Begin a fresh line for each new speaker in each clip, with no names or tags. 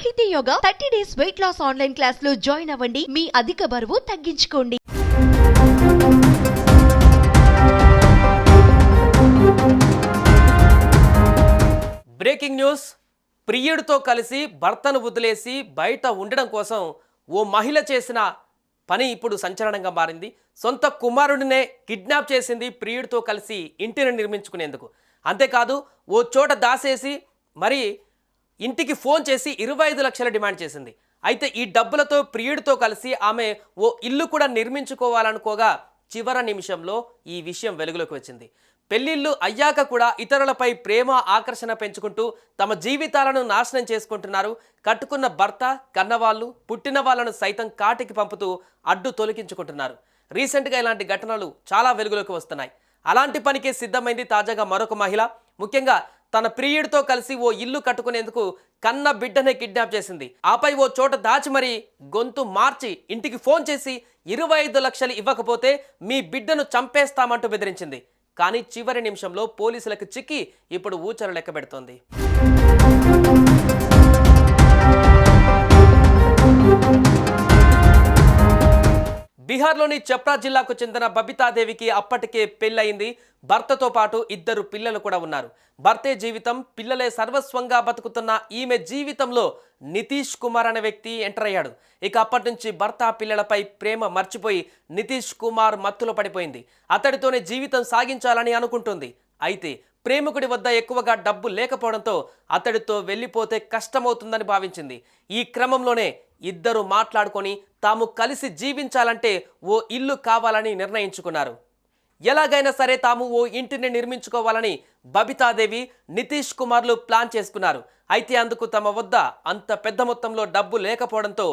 సాహితీ yoga 30 days weight loss online class లో join అవ్వండి. మీ అధిక బరువు తగ్గించుకోండి.
Breaking news. ప్రియుడితో కలిసి భర్తను వదిలేసి బయట ఉండడం కోసం ఓ మహిళ చేసిన పని ఇప్పుడు సంచలనంగా మారింది. సొంత కుమారుడినే కిడ్నాప్ చేసింది ప్రియుడితో కలిసి ఇంటిని నిర్మించుకునేందుకు. అంతేకాదు ఓ చోట దాసేసి మరి ఇంటికి ఫోన్ చేసి 25 లక్షలు డిమాండ్ చేసింది. అయితే ఈ డబ్బులతో ప్రియుడితో కలిసి ఆమె ఓ ఇల్లు కూడా నిర్మించుకోవాలనుకోగా చివరి నిమిషంలో ఈ విషయం వెలుగులోకి వచ్చింది. పెళ్లిళ్ళు అయ్యాక కూడా ఇతరులపై ప్రేమ ఆకర్షణ పెంచుకుంటూ తమ జీవితాలను నాశనం చేసుకుంటున్నారు. కట్టుకున్న భర్త, కన్నవాళ్ళు, పుట్టిన వాళ్ళను సైతం కాటికి పంపుతూ అడ్డు తొలగించుకుంటున్నారు. రీసెంట్గా ఇలాంటి ఘటనలు చాలా వెలుగులోకి వస్తున్నాయి. అలాంటి పనికే సిద్ధమైంది తాజాగా మరొక మహిళ. ముఖ్యంగా తన ప్రియుడితో కలిసి ఓ ఇల్లు కట్టుకునేందుకు కన్న బిడ్డనే కిడ్నాప్ చేసింది. ఆపై ఓ చోట దాచి మరి గొంతు మార్చి ఇంటికి ఫోన్ చేసి 25 లక్షలు ఇవ్వకపోతే మీ బిడ్డను చంపేస్తామంటూ బెదిరించింది. కానీ చివరి నిమిషంలో పోలీసులకు చిక్కి ఇప్పుడు ఊచలు లెక్క పెడుతోంది. బీహార్లోని చప్రా జిల్లాకు చెందిన బబితాదేవికి అప్పటికే పెళ్ళయింది. భర్తతో పాటు 2 పిల్లలు కూడా ఉన్నారు. భర్తే జీవితం, పిల్లలే సర్వస్వంగా బతుకుతున్న ఈమె జీవితంలో నితీష్ కుమార్ అనే వ్యక్తి ఎంటర్ అయ్యాడు. ఇక అప్పటి నుంచి భర్త, పిల్లలపై ప్రేమ మర్చిపోయి నితీష్ కుమార్ మత్తులో పడిపోయింది. అతడితోనే జీవితం సాగించాలని అనుకుంటుంది. అయితే ప్రేమికుడి వద్ద ఎక్కువగా డబ్బు లేకపోవడంతో అతడితో వెళ్ళిపోతే కష్టమవుతుందని భావించింది. ఈ క్రమంలోనే ఇద్దరు మాట్లాడుకొని తాము కలిసి జీవించాలంటే ఓ ఇల్లు కావాలని నిర్ణయించుకున్నారు. ఎలాగైనా సరే తాము ఓ ఇంటిని నిర్మించుకోవాలని బబితాదేవి, నితీష్ కుమార్లు ప్లాన్ చేసుకున్నారు. అయితే అందుకు తమ వద్ద అంత పెద్ద మొత్తంలో డబ్బు లేకపోవడంతో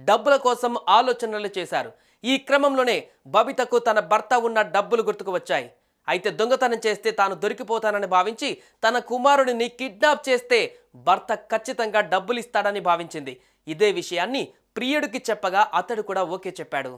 డబ్బుల కోసం ఆలోచనలు చేశారు. ఈ క్రమంలోనే బబితకు తన భర్త ఉన్న డబ్బులు గుర్తుకు వచ్చాయి. అయితే దొంగతనం చేస్తే తాను దొరికిపోతానని భావించి తన కుమారుడిని కిడ్నాప్ చేస్తే భర్త ఖచ్చితంగా డబ్బులు ఇస్తాడని భావించింది. ఇదే విషయాన్ని ప్రియుడికి చెప్పగా అతడు కూడా ఓకే చెప్పాడు.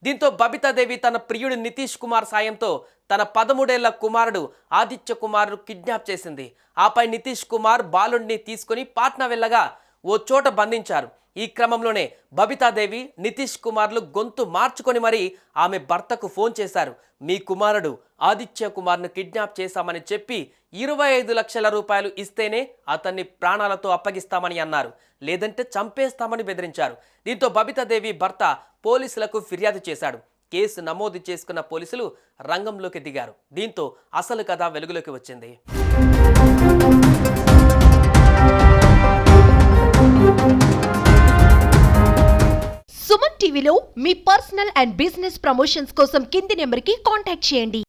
దీంతో బబితాదేవి తన ప్రియుడు నితీష్ కుమార్ సాయంతో తన 13 ఏళ్ల కుమారుడు ఆదిత్య కుమార్ కిడ్నాప్ చేసింది. ఆపై నితీష్ కుమార్ బాలుడిని తీసుకుని పాట్నా వెళ్ళగా ఓ చోట బంధించారు. ఈ క్రమంలోనే బబితాదేవి, నితీష్ కుమార్లు గొంతు మార్చుకొని మరీ ఆమె భర్తకు ఫోన్ చేశారు. మీ కుమారుడు ఆదిత్య కుమార్ను కిడ్నాప్ చేశామని చెప్పి 25 లక్షల రూపాయలు ఇస్తేనే అతన్ని ప్రాణాలతో అప్పగిస్తామని అన్నారు. లేదంటే చంపేస్తామని బెదిరించారు. దీంతో బబితాదేవి భర్త పోలీసులకు ఫిర్యాదు చేశాడు. కేసు నమోదు చేసుకున్న పోలీసులు రంగంలోకి దిగారు. దీంతో అసలు కథ వెలుగులోకి వచ్చింది.
సుమన్ టీవీలో మీ పర్సనల్ అండ్ బిజినెస్ ప్రమోషన్స్ కోసం కింది నెంబర్కి కాంటాక్ట్ చేయండి.